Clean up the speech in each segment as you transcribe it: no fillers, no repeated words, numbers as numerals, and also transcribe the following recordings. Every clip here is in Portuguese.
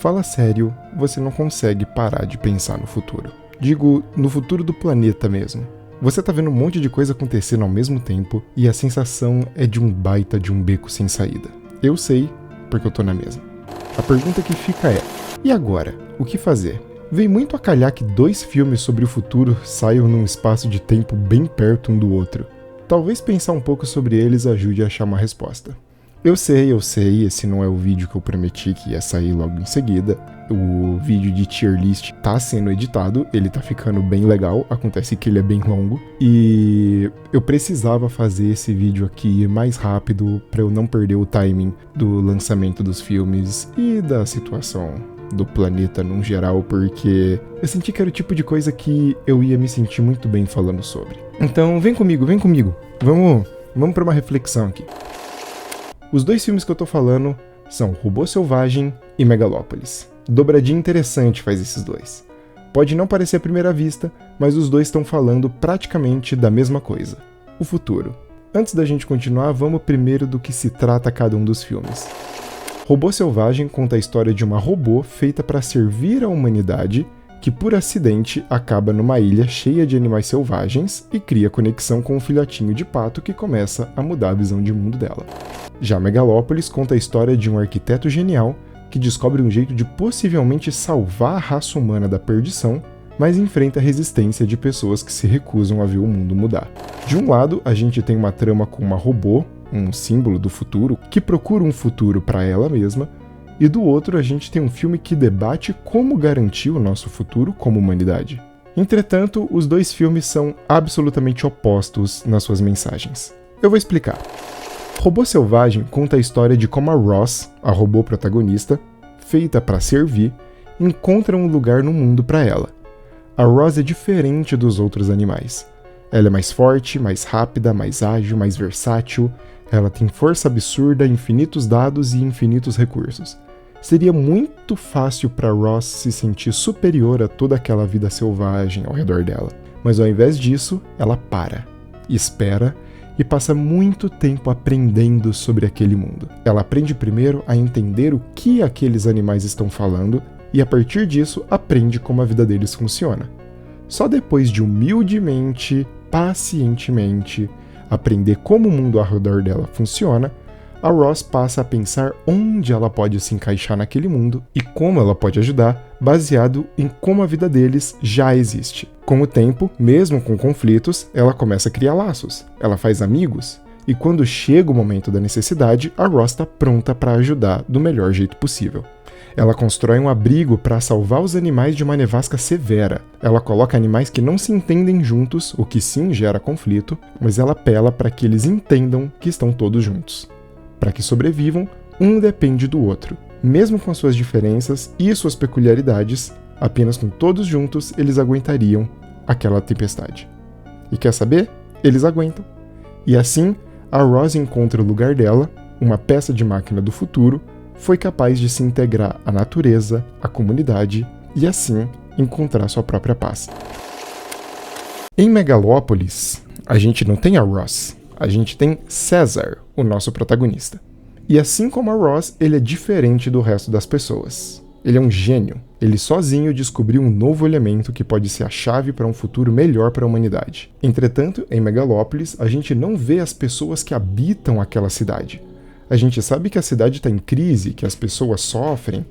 fala sério, você não consegue parar de pensar no futuro. Digo, no futuro do planeta mesmo. Você tá vendo um monte de coisa acontecendo ao mesmo tempo e a sensação é de um baita de um beco sem saída. Eu sei, porque eu tô na mesma. A pergunta que fica é, e agora? O que fazer? Vem muito a calhar que 2 filmes sobre o futuro saiam num espaço de tempo bem perto um do outro. Talvez pensar um pouco sobre eles ajude a achar uma resposta. Eu sei, esse não é o vídeo que eu prometi que ia sair logo em seguida. O vídeo de tier list tá sendo editado, ele tá ficando bem legal, acontece que ele é bem longo. E eu precisava fazer esse vídeo aqui mais rápido pra eu não perder o timing do lançamento dos filmes e da situação do planeta num geral, porque eu senti que era o tipo de coisa que eu ia me sentir muito bem falando sobre. Então vem comigo. Vamos pra uma reflexão aqui. Os 2 filmes que eu tô falando são Robô Selvagem e Megalópolis. Dobradinha interessante faz esses 2. Pode não parecer à primeira vista, mas os 2 estão falando praticamente da mesma coisa, o futuro. Antes da gente continuar, vamos primeiro do que se trata cada um dos filmes. Robô Selvagem conta a história de uma robô feita para servir à humanidade que por acidente acaba numa ilha cheia de animais selvagens e cria conexão com um filhotinho de pato que começa a mudar a visão de mundo dela. Já Megalópolis conta a história de um arquiteto genial que descobre um jeito de possivelmente salvar a raça humana da perdição, mas enfrenta a resistência de pessoas que se recusam a ver o mundo mudar. De um lado, a gente tem uma trama com uma robô, um símbolo do futuro, que procura um futuro para ela mesma, e do outro a gente tem um filme que debate como garantir o nosso futuro como humanidade. Entretanto, os 2 filmes são absolutamente opostos nas suas mensagens. Eu vou explicar. Robô Selvagem conta a história de como a Ross, a robô protagonista, feita para servir, encontra um lugar no mundo para ela. A Ross é diferente dos outros animais. Ela é mais forte, mais rápida, mais ágil, mais versátil. Ela tem força absurda, infinitos dados e infinitos recursos. Seria muito fácil para Ross se sentir superior a toda aquela vida selvagem ao redor dela. Mas ao invés disso, ela para, espera e passa muito tempo aprendendo sobre aquele mundo. Ela aprende primeiro a entender o que aqueles animais estão falando e a partir disso aprende como a vida deles funciona. Só depois de humildemente, pacientemente, aprender como o mundo ao redor dela funciona, a Ross passa a pensar onde ela pode se encaixar naquele mundo e como ela pode ajudar, baseado em como a vida deles já existe. Com o tempo, mesmo com conflitos, ela começa a criar laços, ela faz amigos, e quando chega o momento da necessidade, a Ross está pronta para ajudar do melhor jeito possível. Ela constrói um abrigo para salvar os animais de uma nevasca severa. Ela coloca animais que não se entendem juntos, o que sim gera conflito, mas ela apela para que eles entendam que estão todos juntos. Para que sobrevivam, um depende do outro. Mesmo com suas diferenças e suas peculiaridades, apenas com todos juntos eles aguentariam aquela tempestade. E quer saber? Eles aguentam. E assim, a Ross encontra o lugar dela, uma peça de máquina do futuro, foi capaz de se integrar à natureza, à comunidade e assim encontrar sua própria paz. Em Megalópolis, a gente não tem a Ross, a gente tem César, o nosso protagonista. E assim como a Ross, ele é diferente do resto das pessoas. Ele é um gênio. Ele sozinho descobriu um novo elemento que pode ser a chave para um futuro melhor para a humanidade. Entretanto, em Megalópolis, a gente não vê as pessoas que habitam aquela cidade. A gente sabe que a cidade está em crise, que as pessoas sofrem,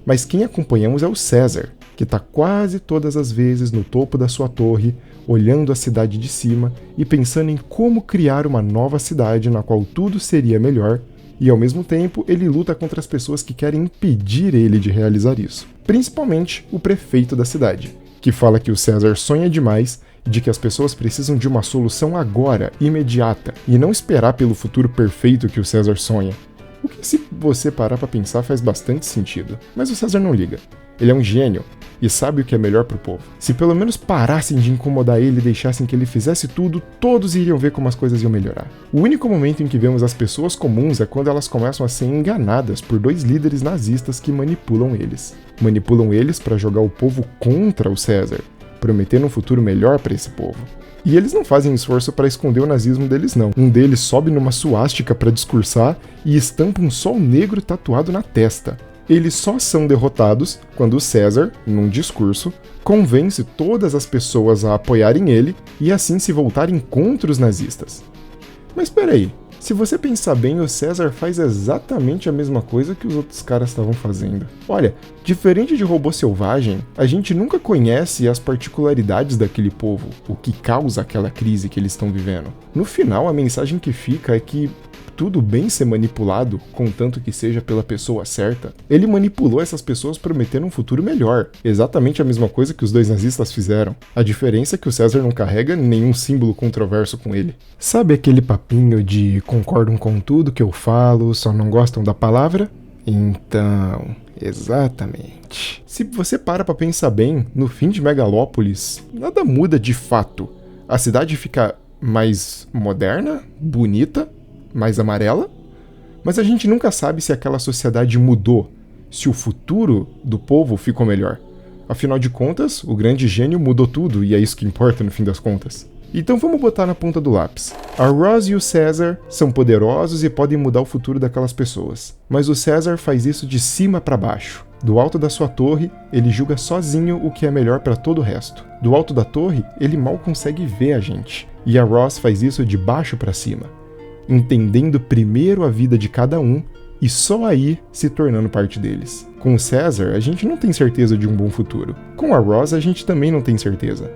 mas quem acompanhamos é o César, que está quase todas as vezes no topo da sua torre, olhando a cidade de cima e pensando em como criar uma nova cidade na qual tudo seria melhor, e ao mesmo tempo ele luta contra as pessoas que querem impedir ele de realizar isso. Principalmente o prefeito da cidade, que fala que o César sonha demais e de que as pessoas precisam de uma solução agora, imediata, e não esperar pelo futuro perfeito que o César sonha. O que, se você parar pra pensar, faz bastante sentido. Mas o César não liga. Ele é um gênio e sabe o que é melhor pro povo. Se pelo menos parassem de incomodar ele e deixassem que ele fizesse tudo, todos iriam ver como as coisas iam melhorar. O único momento em que vemos as pessoas comuns é quando elas começam a ser enganadas por 2 líderes nazistas que manipulam eles. Manipulam eles para jogar o povo contra o César, prometendo um futuro melhor para esse povo. E eles não fazem esforço para esconder o nazismo deles não. Um deles sobe numa suástica para discursar e estampa um sol negro tatuado na testa. Eles só são derrotados quando César, num discurso, convence todas as pessoas a apoiarem ele e assim se voltarem contra os nazistas. Mas peraí, se você pensar bem, o César faz exatamente a mesma coisa que os outros caras estavam fazendo. Olha, diferente de Robô Selvagem, a gente nunca conhece as particularidades daquele povo, o que causa aquela crise que eles estão vivendo. No final, a mensagem que fica é que tudo bem ser manipulado, contanto que seja pela pessoa certa. Ele manipulou essas pessoas prometendo um futuro melhor. Exatamente a mesma coisa que os dois nazistas fizeram. A diferença é que o César não carrega nenhum símbolo controverso com ele. Sabe aquele papinho de concordam com tudo que eu falo, só não gostam da palavra? Então, exatamente. Se você para pra pensar bem, no fim de Megalópolis, nada muda de fato. A cidade fica mais moderna, bonita, mais amarela, mas a gente nunca sabe se aquela sociedade mudou, se o futuro do povo ficou melhor. Afinal de contas, o grande gênio mudou tudo e é isso que importa no fim das contas. Então vamos botar na ponta do lápis. A Roz e o César são poderosos e podem mudar o futuro daquelas pessoas, mas o César faz isso de cima para baixo. Do alto da sua torre, ele julga sozinho o que é melhor para todo o resto. Do alto da torre, ele mal consegue ver a gente. E a Roz faz isso de baixo para cima, entendendo primeiro a vida de cada um e só aí se tornando parte deles. Com o César, a gente não tem certeza de um bom futuro. Com a Roz, a gente também não tem certeza.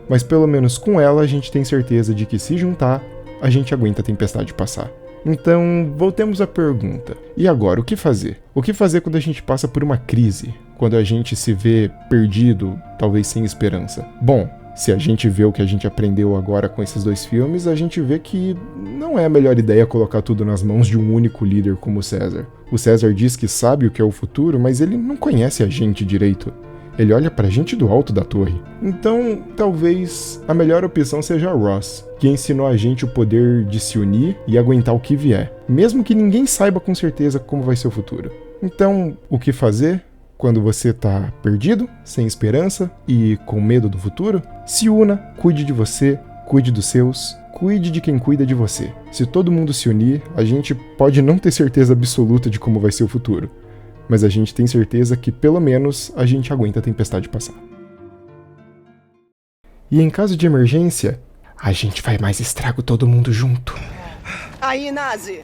Mas pelo menos com ela, a gente tem certeza de que se juntar, a gente aguenta a tempestade passar. Então, voltemos à pergunta. E agora, o que fazer? O que fazer quando a gente passa por uma crise? Quando a gente se vê perdido, talvez sem esperança? Bom, se a gente vê o que a gente aprendeu agora com esses dois filmes, a gente vê que não é a melhor ideia colocar tudo nas mãos de um único líder como o César. O César diz que sabe o que é o futuro, mas ele não conhece a gente direito. Ele olha pra gente do alto da torre. Então, talvez a melhor opção seja a Roz, que ensinou a gente o poder de se unir e aguentar o que vier, mesmo que ninguém saiba com certeza como vai ser o futuro. Então, o que fazer? Quando você tá perdido, sem esperança e com medo do futuro, se una, cuide de você, cuide dos seus, cuide de quem cuida de você. Se todo mundo se unir, a gente pode não ter certeza absoluta de como vai ser o futuro, mas a gente tem certeza que pelo menos a gente aguenta a tempestade passar. E em caso de emergência, a gente faz mais estrago todo mundo junto. Aí, Nazi!